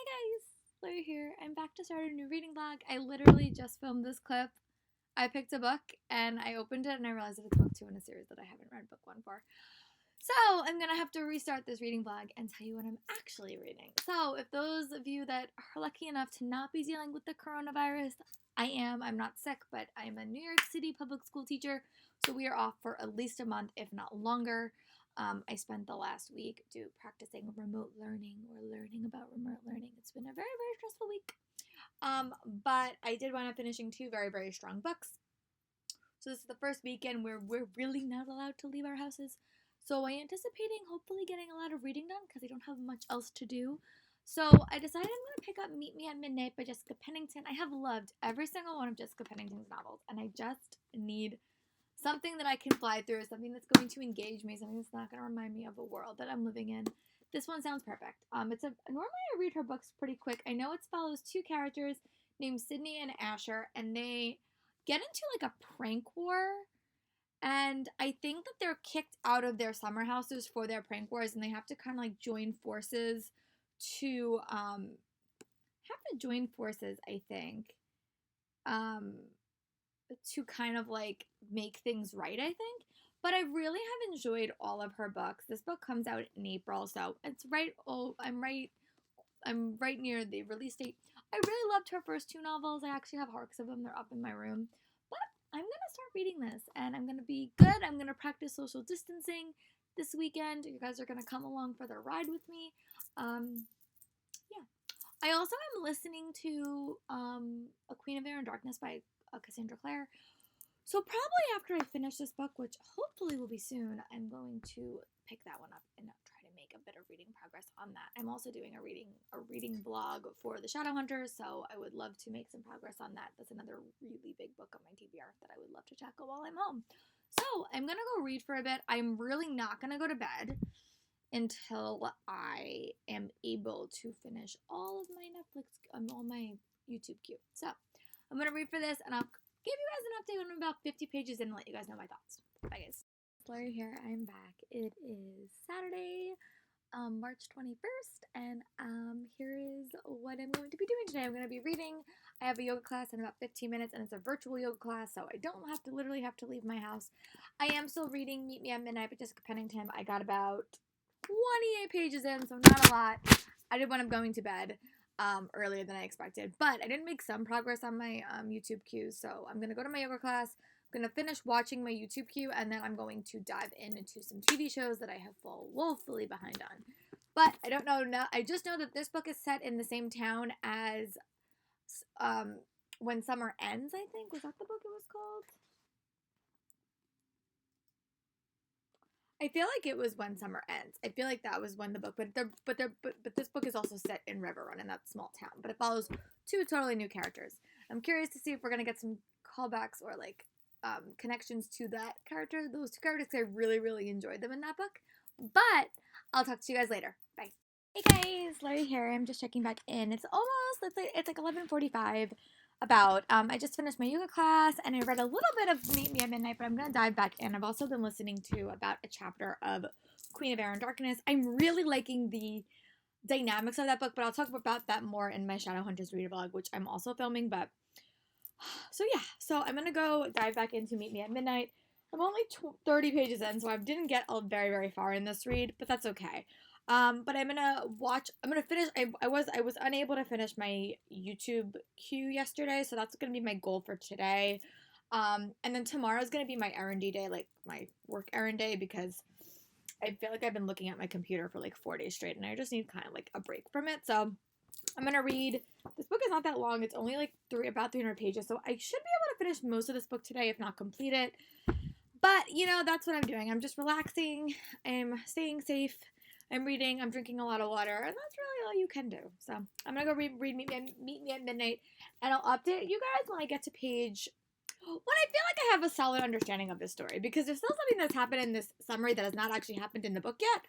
Hi guys, Larry here. I'm back to start a new reading vlog. I literally just filmed this clip. I picked a book and I opened it and I realized that it's book 2 in a series that I haven't read book 1 for. So I'm gonna have to restart this reading vlog and tell you what I'm actually reading. So if those of you that are lucky enough to not be dealing with the coronavirus, I am. I'm not sick, but I'm a New York City public school teacher, so we are off for at least a month, if not longer. I spent the last week practicing remote learning or learning about remote learning. It's been a very, very stressful week. But I did wind up finishing 2 very, very strong books. So this is the first weekend where we're really not allowed to leave our houses. So I'm anticipating hopefully getting a lot of reading done because I don't have much else to do. So I decided I'm going to pick up Meet Me at Midnight by Jessica Pennington. I have loved every single one of Jessica Pennington's novels, and I just need something that I can fly through, something that's going to engage me, something that's not going to remind me of a world that I'm living in. This one sounds perfect. Normally I read her books pretty quick. I know it follows 2 characters named Sydney and Asher, and they get into like a prank war. And I think that they're kicked out of their summer houses for their prank wars, and they have to kind of like join forces to I think, to kind of like make things right, I think. But I really have enjoyed all of her books. This book comes out in April, so it's right. Oh, I'm right near the release date. I really loved her first 2 novels. I actually have hardcovers of them. They're up in my room. But I'm going to start reading this, and I'm going to be good. I'm going to practice social distancing this weekend. You guys are going to come along for the ride with me. Yeah. I also am listening to A Queen of Air and Darkness by Cassandra Clare. So probably after I finish this book, which hopefully will be soon, I'm going to pick that one up and try to make a bit of reading progress on that. I'm also doing a reading vlog for the Shadowhunters, so I would love to make some progress on that. That's another really big book on my TBR that I would love to tackle while I'm home. So I'm gonna go read for a bit. I'm really not gonna go to bed until I am able to finish all of my Netflix, all my YouTube queue. So I'm gonna read for this, and I'll give you guys an update when I'm about 50 pages in and let you guys know my thoughts. Bye, guys. Larry here. I'm back. It is Saturday, March 21st, and here is what I'm going to be doing today. I'm going to be reading. I have a yoga class in about 15 minutes, and it's a virtual yoga class, so I don't literally have to leave my house. I am still reading Meet Me at Midnight by Jessica Pennington. I got about 28 pages in, so not a lot. I did wind up going to bed earlier than I expected, but I did make some progress on my YouTube queues, so I'm going to go to my yoga class. I'm going to finish watching my YouTube queue, and then I'm going to dive into some TV shows that I have fallen woefully behind on. But I don't know, I just know that this book is set in the same town as When Summer Ends, I think. Was that the book it was called? I feel like it was When Summer Ends. I feel like that was when the book, but this book is also set in Riverrun in that small town. But it follows 2 totally new characters. I'm curious to see if we're gonna get some callbacks or like connections to that character, those 2 characters. Cause I really, really enjoyed them in that book. But I'll talk to you guys later. Bye. Hey guys, Larry here. I'm just checking back in. It's like 11:45. I just finished my yoga class and I read a little bit of Meet Me at Midnight, but I'm gonna dive back in. I've also been listening to about a chapter of Queen of Air and Darkness. I'm really liking the dynamics of that book, but I'll talk about that more in my Shadowhunters reader vlog, which I'm also filming. But so yeah, so I'm gonna go dive back into Meet Me at Midnight. I'm only 30 pages in, so I didn't get very, very far in this read, but that's okay. But I'm gonna finish. I was unable to finish my YouTube queue yesterday, so that's gonna be my goal for today. And then tomorrow's gonna be my R&D day, like my work errand day, because I feel like I've been looking at my computer for like 4 days straight, and I just need kind of like a break from it. So I'm gonna read. This book is not that long. It's only like about 300 pages, so I should be able to finish most of this book today, if not complete it. But you know, that's what I'm doing. I'm just relaxing. I'm staying safe. I'm reading, I'm drinking a lot of water, and that's really all you can do. So I'm gonna go read Meet Me at Midnight, and I'll update you guys when I get to page, when I feel like I have a solid understanding of this story, because there's still something that's happened in this summary that has not actually happened in the book yet.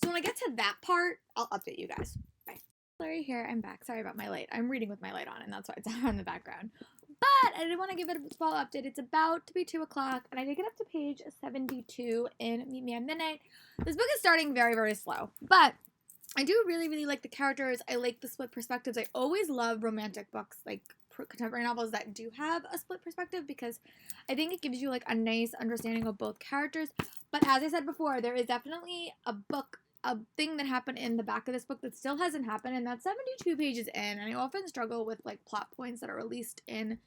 So when I get to that part, I'll update you guys. Bye. Larry here, I'm back. Sorry about my light. I'm reading with my light on, and that's why it's on in the background. But I did want to give it a small update. It's about to be 2 o'clock, and I did get up to page 72 in Meet Me at Midnight. This book is starting very, very slow, but I do really, really like the characters. I like the split perspectives. I always love romantic books, like contemporary novels that do have a split perspective, because I think it gives you like a nice understanding of both characters. But as I said before, there is definitely a thing that happened in the back of this book that still hasn't happened, and that's 72 pages in. And I often struggle with like plot points that are released in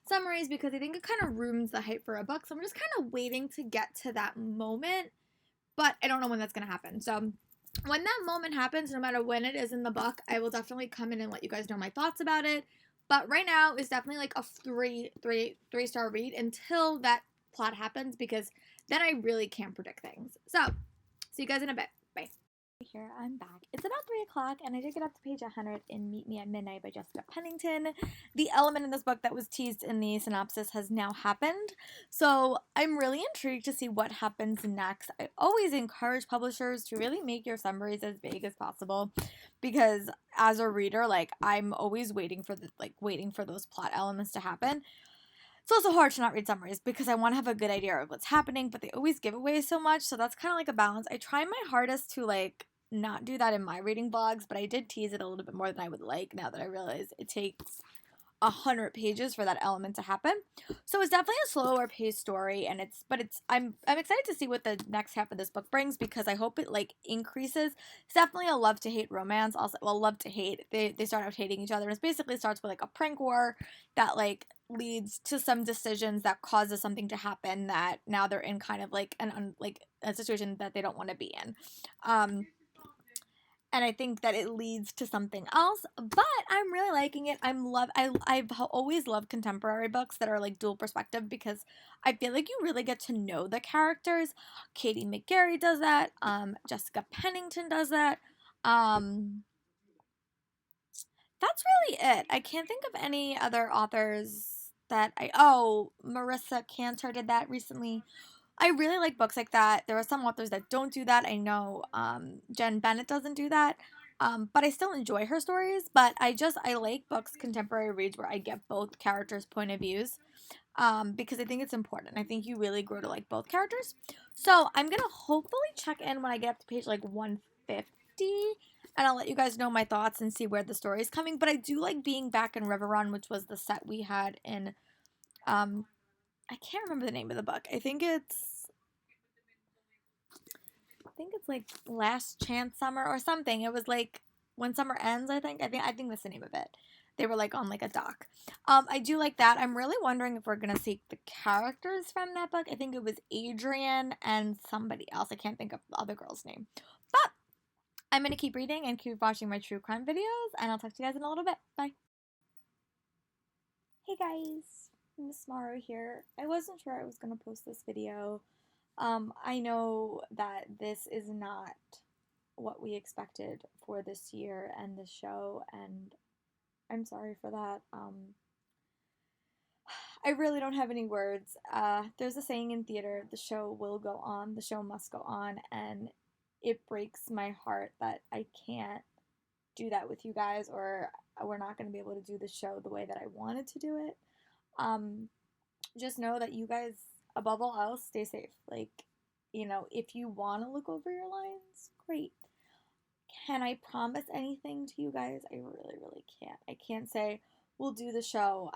summaries because I think it kind of ruins the hype for a book. So I'm just kind of waiting to get to that moment, but I don't know when that's going to happen. So when that moment happens, no matter when it is in the book, I will definitely come in and let you guys know my thoughts about it. But right now is definitely like a three-star read until that plot happens, because then I really can't predict things. So, see you guys in a bit. Bye. Here, I'm back. It's about 3 o'clock, and I did get up to page 100 in Meet Me at Midnight by Jessica Pennington. The element in this book that was teased in the synopsis has now happened, so I'm really intrigued to see what happens next. I always encourage publishers to really make your summaries as vague as possible, because as a reader, like, I'm always waiting for those plot elements to happen. It's also hard to not read summaries because I want to have a good idea of what's happening, but they always give away so much, so that's kind of like a balance. I try my hardest to like not do that in my reading blogs, but I did tease it a little bit more than I would like now that I realize it takes 100 pages for that element to happen. So it's definitely a slower paced story, and I'm excited to see what the next half of this book brings, because I hope it like increases. It's definitely a love to hate romance. Also, well, love to hate. They start out hating each other, and it basically starts with like a prank war that like leads to some decisions that causes something to happen that now they're in kind of like like a situation that they don't want to be in. And I think that it leads to something else. But I'm really liking it. I've always loved contemporary books that are like dual perspective, because I feel like you really get to know the characters. Katie McGarry does that. Jessica Pennington does that. That's really it. I can't think of any other authors that Marissa Cantor did that recently. I really like books like that. There are some authors that don't do that. I know Jen Bennett doesn't do that. But I still enjoy her stories. But I like books, contemporary reads, where I get both characters' point of views. Because I think it's important. I think you really grow to like both characters. So I'm gonna hopefully check in when I get up to page like 150, and I'll let you guys know my thoughts and see where the story is coming. But I do like being back in Riverrun, which was the set we had in I can't remember the name of the book. I think it's like Last Chance Summer or something. It was like When Summer Ends, I think that's the name of it. They were like on like a dock. I do like that. I'm really wondering if we're gonna see the characters from that book. I think it was Adrian and somebody else. I can't think of the other girl's name. But I'm gonna keep reading and keep watching my true crime videos, and I'll talk to you guys in a little bit. Bye. Hey guys, Miss Morrow here. I wasn't sure I was gonna post this video. I know that this is not what we expected for this year and this show, and I'm sorry for that. I really don't have any words. There's a saying in theater: the show will go on, the show must go on, and it breaks my heart that I can't do that with you guys, or we're not going to be able to do the show the way that I wanted to do it. Just know that you guys, above all else, stay safe. Like, if you want to look over your lines, great. Can I promise anything to you guys? I really, really can't. I can't say we'll do the show.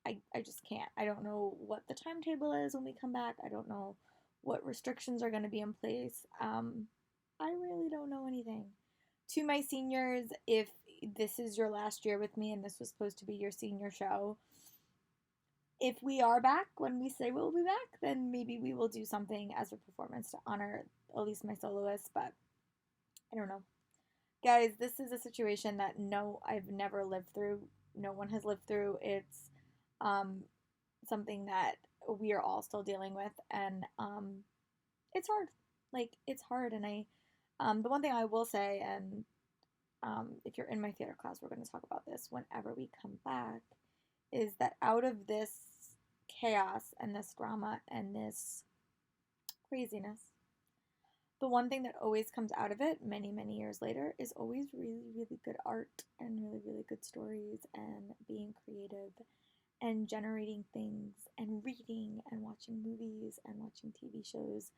I just can't. I don't know what the timetable is when we come back. I don't know what restrictions are going to be in place. I really don't know anything. To my seniors, if this is your last year with me and this was supposed to be your senior show, if we are back when we say we'll be back, then maybe we will do something as a performance to honor at least my soloist, but I don't know. Guys, this is a situation that I've never lived through. No one has lived through. It's something that we are all still dealing with, and it's hard. Like, it's hard, and the one thing I will say, and if you're in my theater class, we're going to talk about this whenever we come back, is that out of this chaos and this drama and this craziness, the one thing that always comes out of it many, many years later is always really, really good art and really, really good stories and being creative and generating things and reading and watching movies and watching TV shows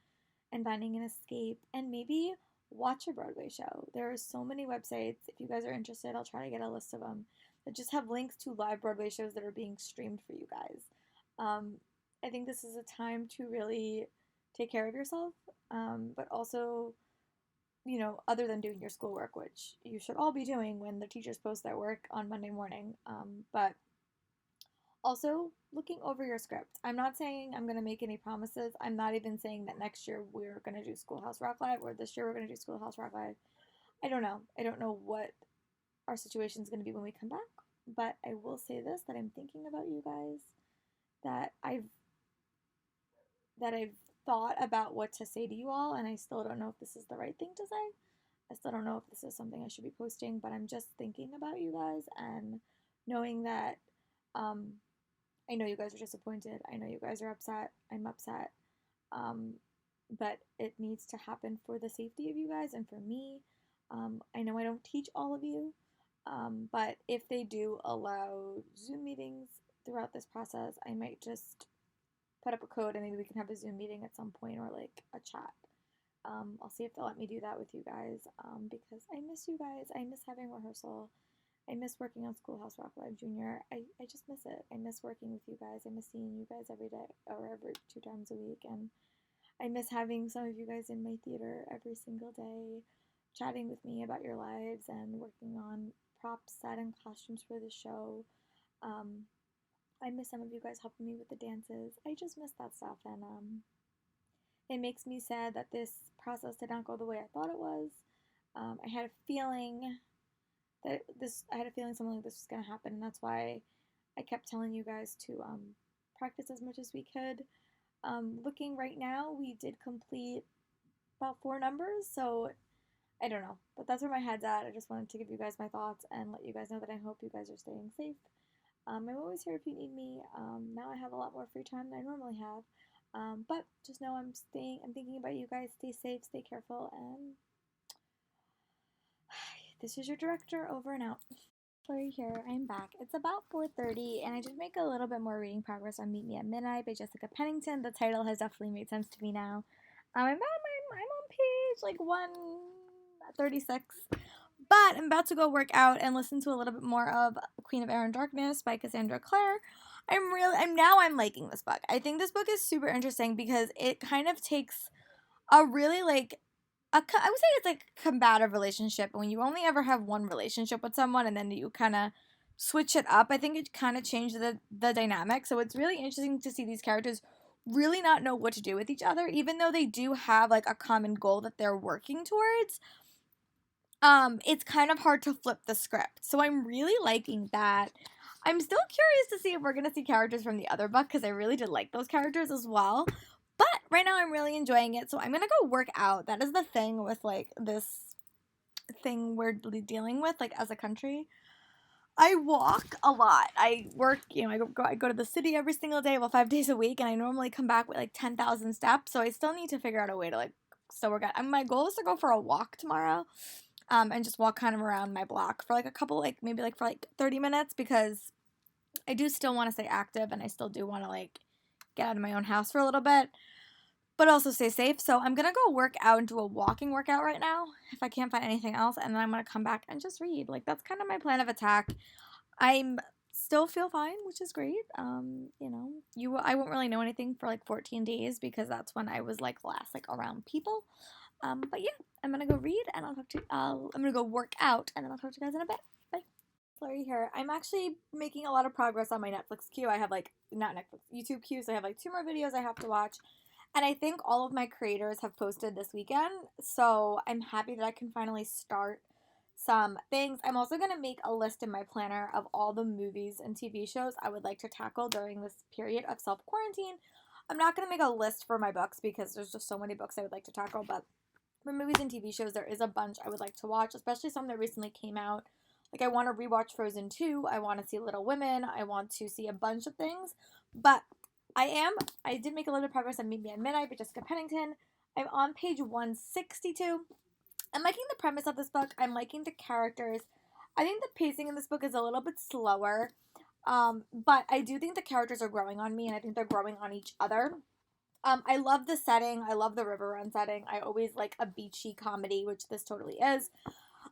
and finding an escape and maybe watch a Broadway show. There are so many websites. If you guys are interested, I'll try to get a list of them that just have links to live Broadway shows that are being streamed for you guys. Um, I think this is a time to really take care of yourself, but also, other than doing your schoolwork, which you should all be doing when the teachers post their work on Monday morning, but also looking over your script. I'm not saying I'm going to make any promises. I'm not even saying that next year we're going to do Schoolhouse Rock Live or this year we're going to do Schoolhouse Rock Live. I don't know. I don't know what our situation is going to be when we come back, but I will say this, that I'm thinking about you guys, that I've thought about what to say to you all, and I still don't know if this is the right thing to say. I still don't know if this is something I should be posting, but I'm just thinking about you guys and knowing that I know you guys are disappointed. I know you guys are upset. I'm upset. But it needs to happen for the safety of you guys and for me. I know I don't teach all of you, but if they do allow Zoom meetings throughout this process, I might just put up a code and maybe we can have a Zoom meeting at some point or like a chat. I'll see if they'll let me do that with you guys because I miss you guys. I miss having rehearsal. I miss working on Schoolhouse Rock Live Junior. I just miss it. I miss working with you guys. I miss seeing you guys every day or every 2 times a week. And I miss having some of you guys in my theater every single day, chatting with me about your lives and working on props, set, and costumes for the show. I miss some of you guys helping me with the dances. I just miss that stuff. And it makes me sad that this process did not go the way I thought it was. I had a feeling something like this was going to happen, and that's why I kept telling you guys to practice as much as we could. Looking right now, we did complete about 4 numbers, so I don't know, but that's where my head's at. I just wanted to give you guys my thoughts and let you guys know that I hope you guys are staying safe. I'm always here if you need me. Now I have a lot more free time than I normally have, but just know I'm thinking about you guys. Stay safe, stay careful, and this is your director, over and out. Flurry here, I'm back. It's about 4:30, and I did make a little bit more reading progress on Meet Me at Midnight by Jessica Pennington. The title has definitely made sense to me now. I'm on page like 136, but I'm about to go work out and listen to a little bit more of Queen of Air and Darkness by Cassandra Clare. I'm liking this book. I think this book is super interesting because it kind of takes a really I would say it's like a combative relationship. When you only ever have one relationship with someone and then you kind of switch it up, I think it kind of changed the dynamic. So it's really interesting to see these characters really not know what to do with each other, even though they do have like a common goal that they're working towards. It's kind of hard to flip the script. So I'm really liking that. I'm still curious to see if we're going to see characters from the other book because I really did like those characters as well. But right now I'm really enjoying it, so I'm gonna go work out. That is the thing with like this thing we're dealing with, like as a country. I walk a lot. I work, I go to the city every single day, well 5 days a week, and I normally come back with like 10,000 steps. So I still need to figure out a way to like still work out. My goal is to go for a walk tomorrow, and just walk kind of around my block for like a couple, like maybe like for like 30 minutes because I do still want to stay active and I still do want to like get out of my own house for a little bit, but also stay safe. So I'm going to go work out and do a walking workout right now if I can't find anything else, and then I'm going to come back and just read. Like, that's kind of my plan of attack. I'm still feel fine, which is great. I won't really know anything for like 14 days because that's when I was like last like around people. But yeah, I'm going to go read and I'm going to go work out and then I'll talk to you guys in a bit. Bye. Flurry here. I'm actually making a lot of progress on my Netflix queue. I have like, not Netflix, YouTube queues. I have like 2 more videos I have to watch. And I think all of my creators have posted this weekend. So I'm happy that I can finally start some things. I'm also going to make a list in my planner of all the movies and TV shows I would like to tackle during this period of self-quarantine. I'm not going to make a list for my books because there's just so many books I would like to tackle, but for movies and TV shows, there is a bunch I would like to watch, especially some that recently came out. Like, I want to rewatch Frozen 2, I want to see Little Women, I want to see a bunch of things, but I did make a little progress on Meet Me at Midnight by Jessica Pennington. I'm on page 162. I'm liking the premise of this book. I'm liking the characters. I think the pacing in this book is a little bit slower, but I do think the characters are growing on me, and I think they're growing on each other. I love the setting. I love the River Run setting. I always like a beachy comedy, which this totally is.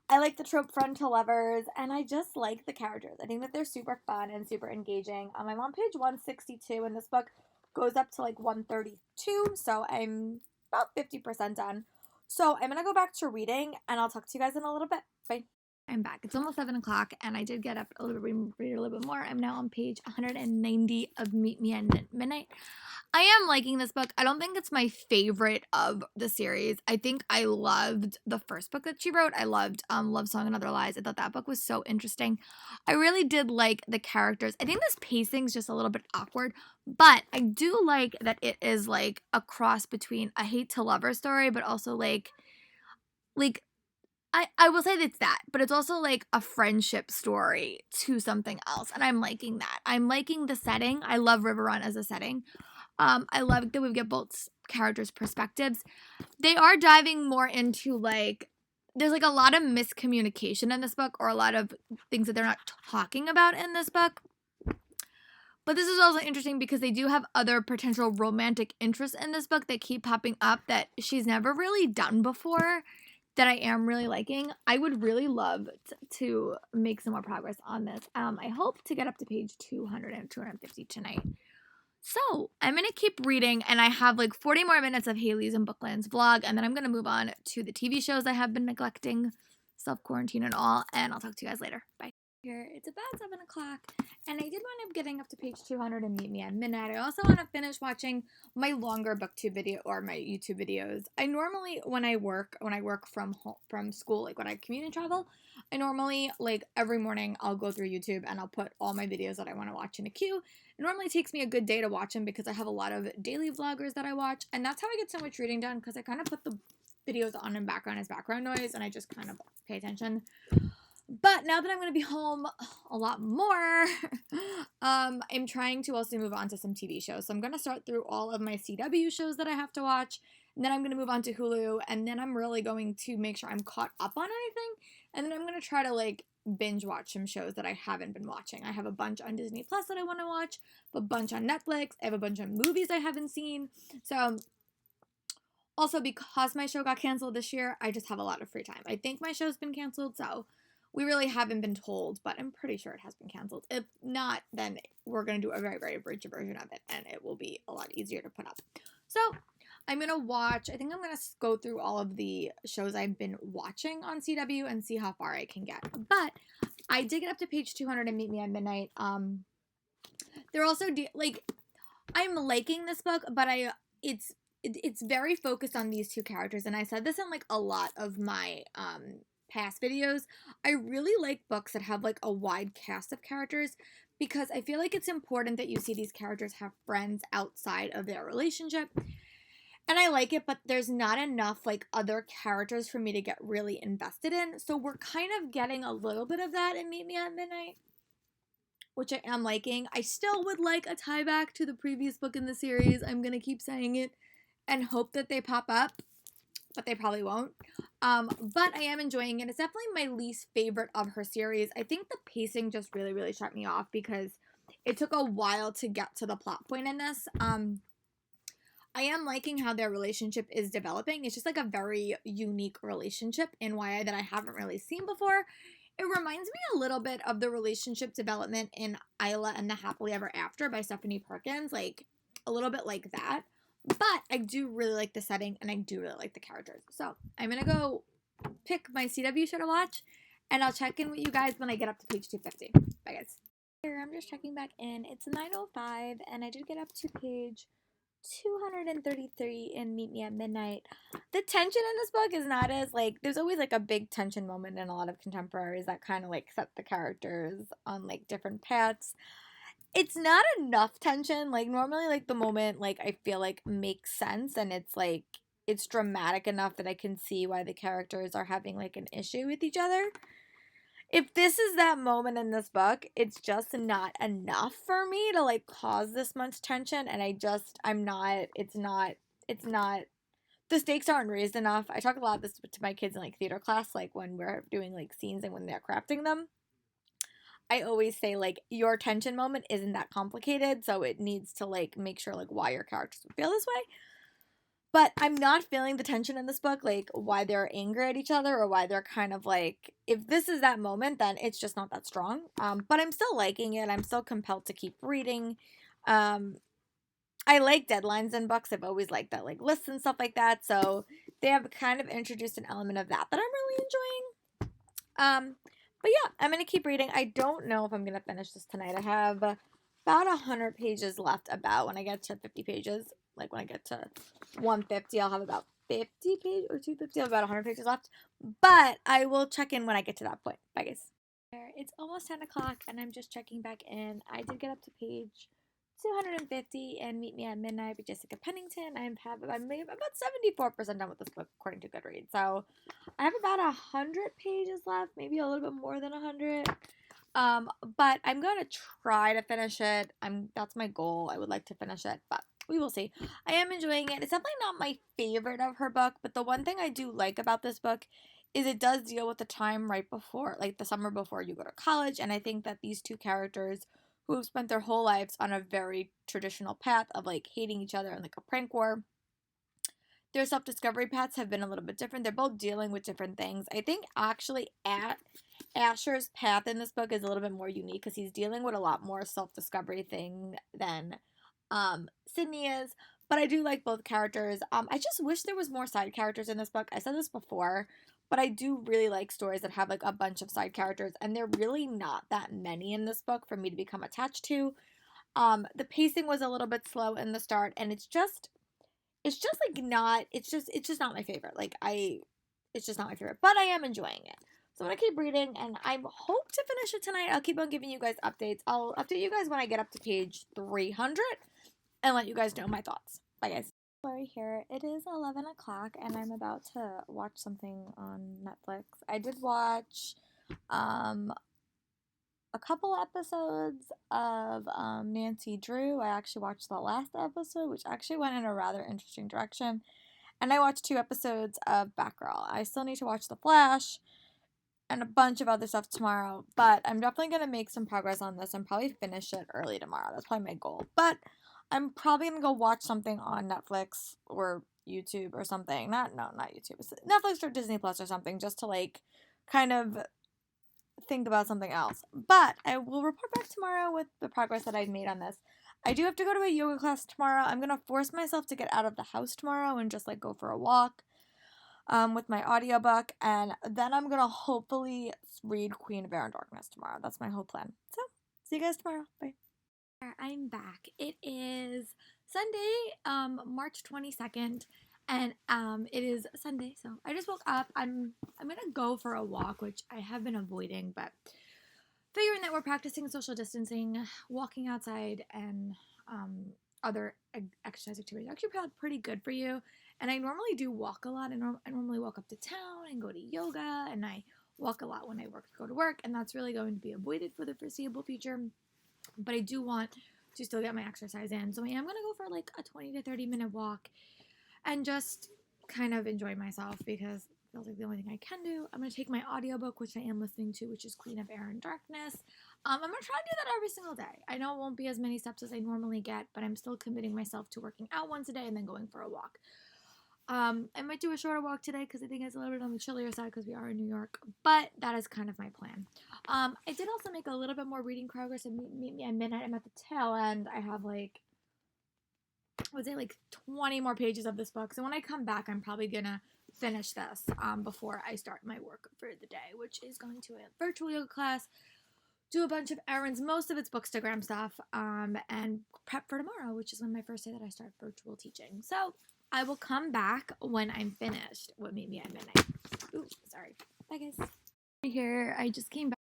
I like the trope friend to lovers, and I just like the characters. I think that they're super fun and super engaging. I'm on page 162, and this book goes up to like 132, so I'm about 50% done. So I'm gonna go back to reading, and I'll talk to you guys in a little bit. Bye. I'm back. It's almost 7 o'clock, and I did get up a little bit, read a little bit more. I'm now on page 190 of Meet Me at Midnight. I am liking this book. I don't think it's my favorite of the series. I think I loved the first book that she wrote. I loved Love Song and Other Lies. I thought that book was so interesting. I really did like the characters. I think this pacing's just a little bit awkward, but I do like that it is like a cross between a hate to lover story, but also like I will say it's that, but it's also like a friendship story to something else, and I'm liking that. I'm liking the setting. I love River Run as a setting. I love that we get both characters' perspectives. They are diving more into like there's like a lot of miscommunication in this book, or a lot of things that they're not talking about in this book. But this is also interesting because they do have other potential romantic interests in this book that keep popping up that she's never really done before, that I am really liking. I would really love to make some more progress on this. I hope to get up to page 200 and 250 tonight. So I'm going to keep reading, and I have like 40 more minutes of Haley's and Bookland's vlog, and then I'm going to move on to the TV shows I have been neglecting, self-quarantine and all, and I'll talk to you guys later. Bye. Here, it's about 7 o'clock, and I did wind up getting up to page 200 and Meet Me at Midnight. I also want to finish watching my longer booktube video or my YouTube videos. I normally, when I work from home, from school, like when I commute and travel, I normally, like every morning, I'll go through YouTube and I'll put all my videos that I want to watch in a queue. It normally takes me a good day to watch them because I have a lot of daily vloggers that I watch, and that's how I get so much reading done, because I kind of put the videos on in background as background noise, and I just kind of pay attention. But now that I'm going to be home a lot more, I'm trying to also move on to some TV shows. So I'm going to start through all of my CW shows that I have to watch, and then I'm going to move on to Hulu, and then I'm really going to make sure I'm caught up on anything, and then I'm going to try to like binge watch some shows that I haven't been watching. I have a bunch on Disney Plus that I want to watch, a bunch on Netflix, I have a bunch of movies I haven't seen. So also, because my show got canceled this year, I just have a lot of free time. I think my show's been canceled, so we really haven't been told, but I'm pretty sure it has been canceled. If not, then we're going to do a very, very abridged version of it, and it will be a lot easier to put up. So I'm going to watch, I think I'm going to go through all of the shows I've been watching on CW and see how far I can get. But I did get up to page 200 and Meet Me at Midnight. They're also, I'm liking this book, but it's very focused on these two characters, and I said this in like a lot of my past videos. I really like books that have like a wide cast of characters, because I feel like it's important that you see these characters have friends outside of their relationship, and I like it, but there's not enough like other characters for me to get really invested in. So we're kind of getting a little bit of that in Meet Me at Midnight, which I am liking. I still would like a tie back to the previous book in the series. I'm gonna keep saying it and hope that they pop up, but they probably won't. But I am enjoying it. It's definitely my least favorite of her series. I think the pacing just really, really shut me off because it took a while to get to the plot point in this. I am liking how their relationship is developing. It's just like a very unique relationship in YA that I haven't really seen before. It reminds me a little bit of the relationship development in Isla and the Happily Ever After by Stephanie Perkins, like a little bit like that. But I do really like the setting, and I do really like the characters. So I'm going to go pick my CW show to watch, and I'll check in with you guys when I get up to page 250. Bye, guys. Here, I'm just checking back in. It's 9:05, and I did get up to page 233 in Meet Me at Midnight. The tension in this book is not as, like, there's always, like, a big tension moment in a lot of contemporaries that kind of, like, set the characters on, like, different paths. It's not enough tension. Like, normally, like, the moment, like, I feel like makes sense, and it's, like, it's dramatic enough that I can see why the characters are having, like, an issue with each other. If this is that moment in this book, it's just not enough for me to, like, cause this much tension, and it's not, the stakes aren't raised enough. I talk a lot of this to my kids in, like, theater class, like, when we're doing, like, scenes and when they're crafting them. I always say, like, your tension moment isn't that complicated, so it needs to, like, make sure, like, why your characters would feel this way. But I'm not feeling the tension in this book, like, why they're angry at each other or why they're kind of like, if this is that moment, then it's just not that strong. But I'm still liking it. I'm still compelled to keep reading. Um, I like deadlines in books. I've always liked that, like, lists and stuff like that. So they have kind of introduced an element of that I'm really enjoying. But yeah, I'm gonna keep reading. I don't know if I'm gonna finish this tonight. I have about 100 pages left. About when I get to 50 pages, like when I get to 150, I'll have about 50 pages or 250. I'll have about 100 pages left. But I will check in when I get to that point. Bye, guys. It's almost 10 o'clock, and I'm just checking back in. I did get up to page 250 and Meet Me at Midnight by Jessica Pennington. I'm about 74% done with this book according to Goodreads. So I have about 100 pages left, maybe a little bit more than 100. But I'm gonna try to finish it. That's my goal. I would like to finish it, but we will see. I am enjoying it. It's definitely not my favorite of her book, but the one thing I do like about this book is it does deal with the time right before, like the summer before you go to college, and I think that these two characters who have spent their whole lives on a very traditional path of like hating each other and like a prank war, their self-discovery paths have been a little bit different. They're both dealing with different things. I think actually Asher's path in this book is a little bit more unique because he's dealing with a lot more self-discovery thing than Sydney is. But I do like both characters. I just wish there was more side characters in this book. I said this before, but I do really like stories that have like a bunch of side characters, and they're really not that many in this book for me to become attached to. The pacing was a little bit slow in the start, and it's just like not it's just not my favorite. It's just not my favorite, but I am enjoying it. So I'm gonna keep reading, and I hope to finish it tonight. I'll keep on giving you guys updates. I'll update you guys when I get up to page 300 and let you guys know my thoughts. Bye, guys. Lori here. It is 11 o'clock, and I'm about to watch something on Netflix. I did watch a couple episodes of Nancy Drew. I actually watched the last episode, which actually went in a rather interesting direction. And I watched 2 episodes of Batgirl. I still need to watch The Flash and a bunch of other stuff tomorrow, but I'm definitely going to make some progress on this and probably finish it early tomorrow. That's probably my goal. But I'm probably going to go watch something on Netflix or YouTube or something. Not YouTube. It's Netflix or Disney Plus or something, just to like kind of think about something else. But I will report back tomorrow with the progress that I've made on this. I do have to go to a yoga class tomorrow. I'm going to force myself to get out of the house tomorrow and just like go for a walk with my audiobook, and then I'm going to hopefully read Queen of Air and Darkness tomorrow. That's my whole plan. So, see you guys tomorrow. Bye. I'm back. It is Sunday, March 22nd. And it is Sunday, so I just woke up. I'm gonna go for a walk, which I have been avoiding, but figuring that we're practicing social distancing, walking outside, and other exercise activities actually pretty good for you. And I normally do walk a lot. I normally walk up to town and go to yoga, and I walk a lot when I go to work, and that's really going to be avoided for the foreseeable future. But I do want to still get my exercise in, so I am gonna go for like a 20 to 30-minute walk and just kind of enjoy myself because it feels like the only thing I can do. I'm going to take my audiobook, which I am listening to, which is Queen of Air and Darkness. I'm going to try to do that every single day. I know it won't be as many steps as I normally get, but I'm still committing myself to working out once a day and then going for a walk. I might do a shorter walk today because I think it's a little bit on the chillier side because we are in New York, but that is kind of my plan. I did also make a little bit more reading progress and Meet Me at Midnight. I'm at the tail end. I have like 20 more pages of this book. So when I come back, I'm probably gonna finish this before I start my work for the day, which is going to a virtual yoga class, do a bunch of errands, most of it's Bookstagram stuff, and prep for tomorrow, which is when my first day that I start virtual teaching. So I will come back when I'm finished with Meet Me at Midnight. Ooh, sorry. Bye, guys. Here, I just came back.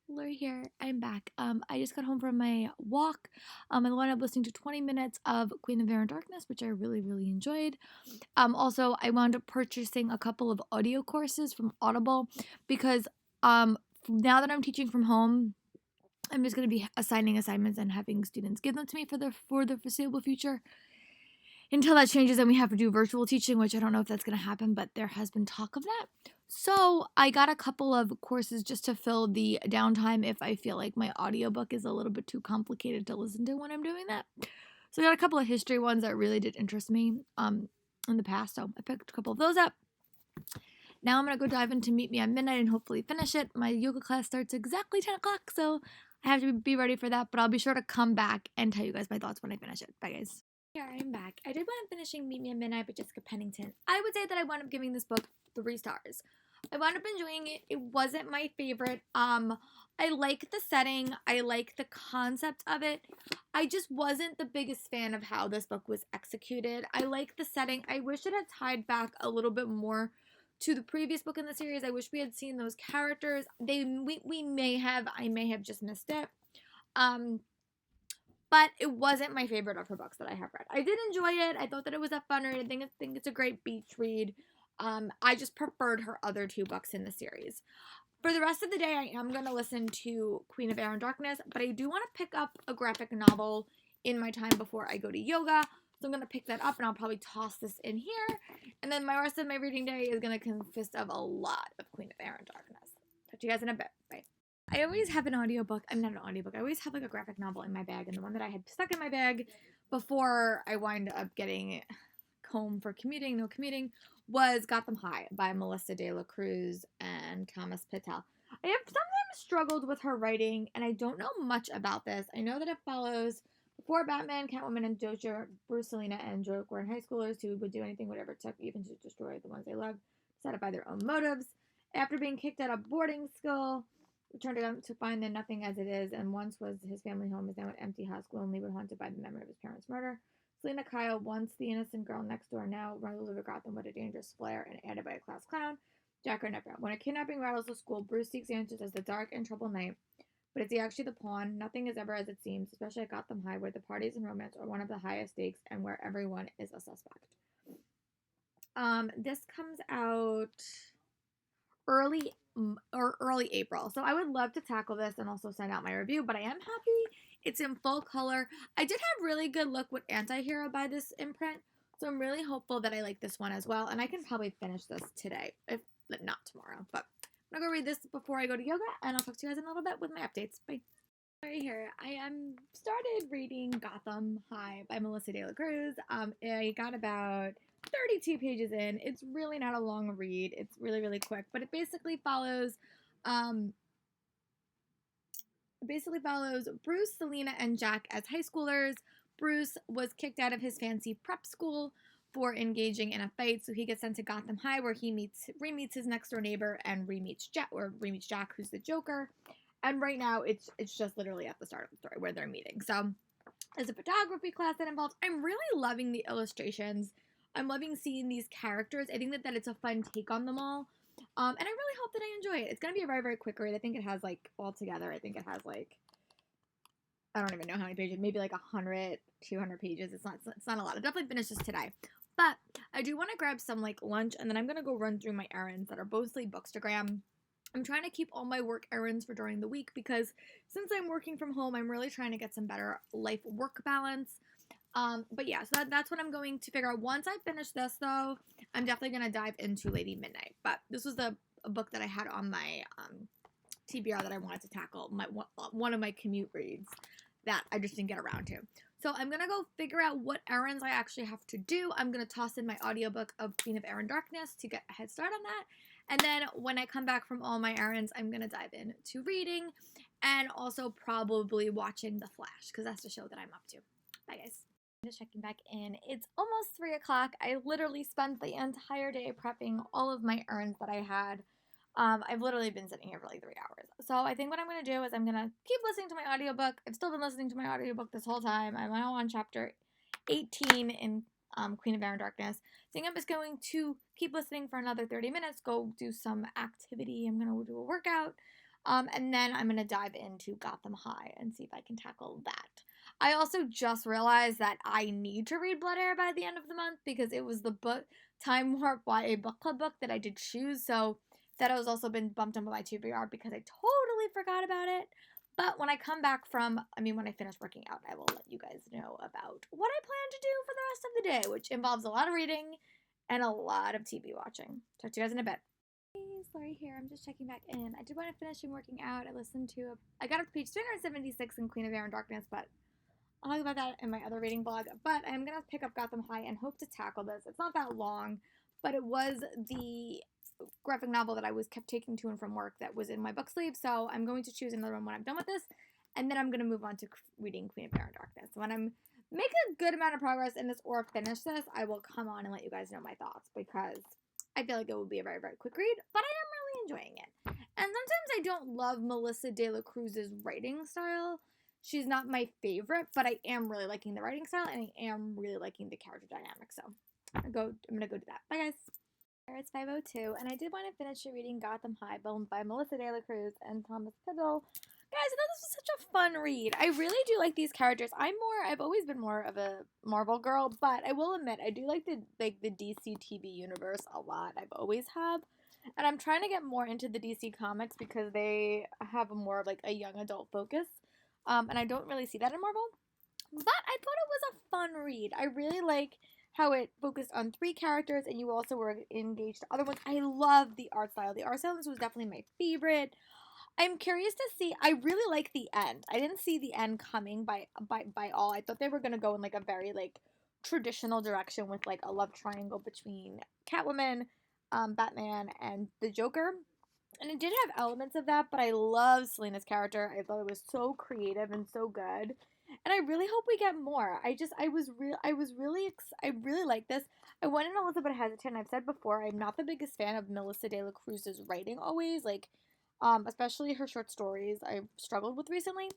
Lori here. I'm back. I just got home from my walk. I wound up listening to 20 minutes of Queen of Air and Darkness, which I really, really enjoyed. Also, I wound up purchasing a couple of audio courses from Audible because now that I'm teaching from home, I'm just going to be assigning assignments and having students give them to me for the foreseeable future. Until that changes and we have to do virtual teaching, which I don't know if that's going to happen, but there has been talk of that. So I got a couple of courses just to fill the downtime if I feel like my audiobook is a little bit too complicated to listen to when I'm doing that. So I got a couple of history ones that really did interest me in the past. So I picked a couple of those up. Now I'm going to go dive into Meet Me at Midnight and hopefully finish it. My yoga class starts exactly 10 o'clock, so I have to be ready for that, but I'll be sure to come back and tell you guys my thoughts when I finish it. Bye, guys. Here, I'm back. I did wind up finishing Meet Me at Midnight by Jessica Pennington. I would say that I wound up giving this book 3 stars. I wound up enjoying it. It wasn't my favorite. I like the setting. I like the concept of it. I just wasn't the biggest fan of how this book was executed. I like the setting. I wish it had tied back a little bit more to the previous book in the series. I wish we had seen those characters. We may have. I may have just missed it. But it wasn't my favorite of her books that I have read. I did enjoy it. I thought that it was a fun read. I think it's a great beach read. I just preferred her other 2 books in the series. For the rest of the day, I am going to listen to Queen of Air and Darkness, but I do want to pick up a graphic novel in my time before I go to yoga. So I'm going to pick that up and I'll probably toss this in here. And then my rest of my reading day is going to consist of a lot of Queen of Air and Darkness. Talk to you guys in a bit. Bye. I always have an audiobook. I'm not an audiobook. I always have like a graphic novel in my bag. And the one that I had stuck in my bag before I wind up getting home for commuting, no commuting, was Gotham High by Melissa De La Cruz and Thomas Patel. I have sometimes struggled with her writing, and I don't know much about this. I know that it follows before Batman, Catwoman, and Joker, Bruce, Selina, and Joker were high schoolers who would do anything, whatever it took, even to destroy the ones they loved, set up by their own motives. After being kicked out of boarding school, returned to find that nothing as it is, and once was his family home is now an empty house, lonely but haunted by the memory of his parents' murder. Selina Kyle, once the innocent girl next door, now runs over Gotham with a dangerous flair and added by a class clown, Jack Renaud. When a kidnapping rattles the school, Bruce seeks answers as the dark and troubled night. But is he actually the pawn? Nothing is ever as it seems, especially at Gotham High, where the parties and romance are one of the highest stakes and where everyone is a suspect. This comes out early April. So I would love to tackle this and also send out my review, but I am happy it's in full color. I did have really good luck with Antihero by this imprint, so I'm really hopeful that I like this one as well, and I can probably finish this today, if not tomorrow. But I'm gonna go read this before I go to yoga, and I'll talk to you guys in a little bit with my updates. Bye. Right here, I started reading Gotham High by Melissa De La Cruz. I got about 32 pages in. It's really not a long read. It's really, really quick, but it basically follows Bruce, Selina, and Jack as high schoolers. Bruce was kicked out of his fancy prep school for engaging in a fight, so he gets sent to Gotham High, where he re-meets his next door neighbor and re-meets Jack, who's the Joker. And right now, it's just literally at the start of the story where they're meeting. So there's a photography class that involves. I'm really loving the illustrations. I'm loving seeing these characters. I think that it's a fun take on them all. And I really hope that I enjoy it. It's going to be a very, very quick read. I think it has, like, altogether, I think it has, like, I don't even know how many pages. Maybe, like, 100, 200 pages. It's not a lot. I'll definitely finish this today. But I do want to grab some, like, lunch, and then I'm going to go run through my errands that are mostly Bookstagram. I'm trying to keep all my work errands for during the week because since I'm working from home, I'm really trying to get some better life-work balance. But yeah, so that's what I'm going to figure out. Once I finish this, though, I'm definitely going to dive into Lady Midnight. But this was a book that I had on my TBR that I wanted to tackle, one of my commute reads that I just didn't get around to. So I'm going to go figure out what errands I actually have to do. I'm going to toss in my audiobook of Queen of Air and Darkness to get a head start on that. And then when I come back from all my errands, I'm going to dive into reading and also probably watching The Flash because that's the show that I'm up to. Bye, guys. Just checking back in. It's almost 3 o'clock. I literally spent the entire day prepping all of my errands that I had. I've literally been sitting here for like 3 hours. So I think what I'm going to do is I'm going to keep listening to my audiobook. I've still been listening to my audiobook this whole time. I'm now on chapter 18 in Queen of Air and Darkness. I think I'm just going to keep listening for another 30 minutes, go do some activity. I'm going to do a workout. And then I'm going to dive into Gotham High and see if I can tackle that. I also just realized that I need to read Blood Air by the end of the month because it was the Time Warp YA book club book that I did choose. So that has also been bumped up on my TBR because I totally forgot about it. But when I come back when I finish working out, I will let you guys know about what I plan to do for the rest of the day, which involves a lot of reading and a lot of TV watching. Talk to you guys in a bit. Hey, Lori here. I'm just checking back in. I did want to finish working out. I got up to page 376 in Queen of Air and Darkness, but I'll talk about that in my other reading blog. But I'm going to pick up Gotham High and hope to tackle this. It's not that long, but it was the graphic novel that I kept taking to and from work that was in my book sleeve. So I'm going to choose another one when I'm done with this, and then I'm going to move on to reading Queen of Air and Darkness. When I'm making a good amount of progress in this or finish this, I will come on and let you guys know my thoughts, because I feel like it will be a very, very quick read, but I am really enjoying it. And sometimes I don't love Melissa De La Cruz's writing style. She's not my favorite, but I am really liking the writing style, and I am really liking the character dynamic. So I'm gonna go do that. Bye, guys. It's 5:02, and I did want to finish reading Gotham High by Melissa De La Cruz and Thomas Piddle. Guys, I thought this was such a fun read. I really do like these characters. I've always been more of a Marvel girl, but I will admit I do like the DC TV universe a lot. I've always have. And I'm trying to get more into the DC comics because they have more of like a young adult focus. And I don't really see that in Marvel. But I thought it was a fun read. I really like how it focused on 3 characters and you also were engaged to other ones. I love the art style. The art style was definitely my favorite. I'm curious to see. I really like the end. I didn't see the end coming by all. I thought they were gonna go in like a very like traditional direction with like a love triangle between Catwoman, Batman, and the Joker. And it did have elements of that, but I love Selena's character. I thought it was so creative and so good. And I really hope we get more. I really like this. I went in a little bit hesitant. I've said before, I'm not the biggest fan of Melissa De La Cruz's writing always, like especially her short stories I've struggled with recently.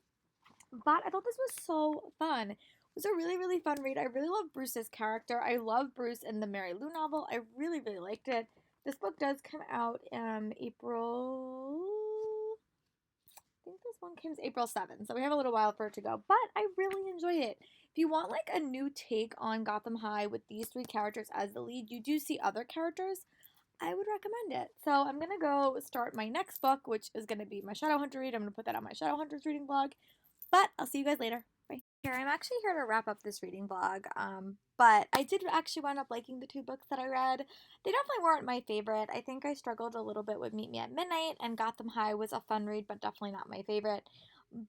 But I thought this was so fun. It was a really, really fun read. I really love Bruce's character. I love Bruce in the Mary Lou novel. I really, really liked it. This book does come out April. I think this one comes April 7th, so we have a little while for it to go. But I really enjoy it. If you want like a new take on Gotham High with these 3 characters as the lead, you do see other characters, I would recommend it. So I'm going to go start my next book, which is going to be my Shadowhunter read. I'm going to put that on my Shadowhunters reading blog. But I'll see you guys later. Bye. Here, I'm actually here to wrap up this reading blog. But I did actually wind up liking the 2 books that I read. They definitely weren't my favorite. I think I struggled a little bit with Meet Me at Midnight, and Gotham High was a fun read, but definitely not my favorite.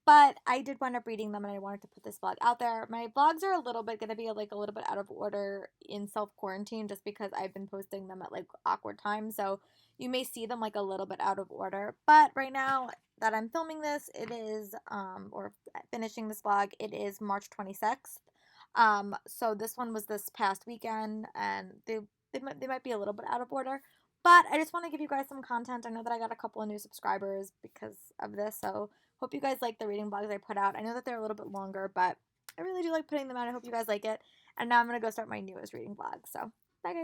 But I did wind up reading them, and I wanted to put this blog out there. My blogs are a little bit going to be like a little bit out of order in self-quarantine just because I've been posting them at like awkward times. So you may see them like a little bit out of order. But right now that I'm filming this, it is, or finishing this vlog, it is March 26th. So this one was this past weekend, and they might be a little bit out of order. But I just want to give you guys some content. I know that I got a couple of new subscribers because of this, so hope you guys like the reading blogs I put out. I know that they're a little bit longer, but I really do like putting them out. I hope you guys like it. And now I'm going to go start my newest reading blog. So, bye guys.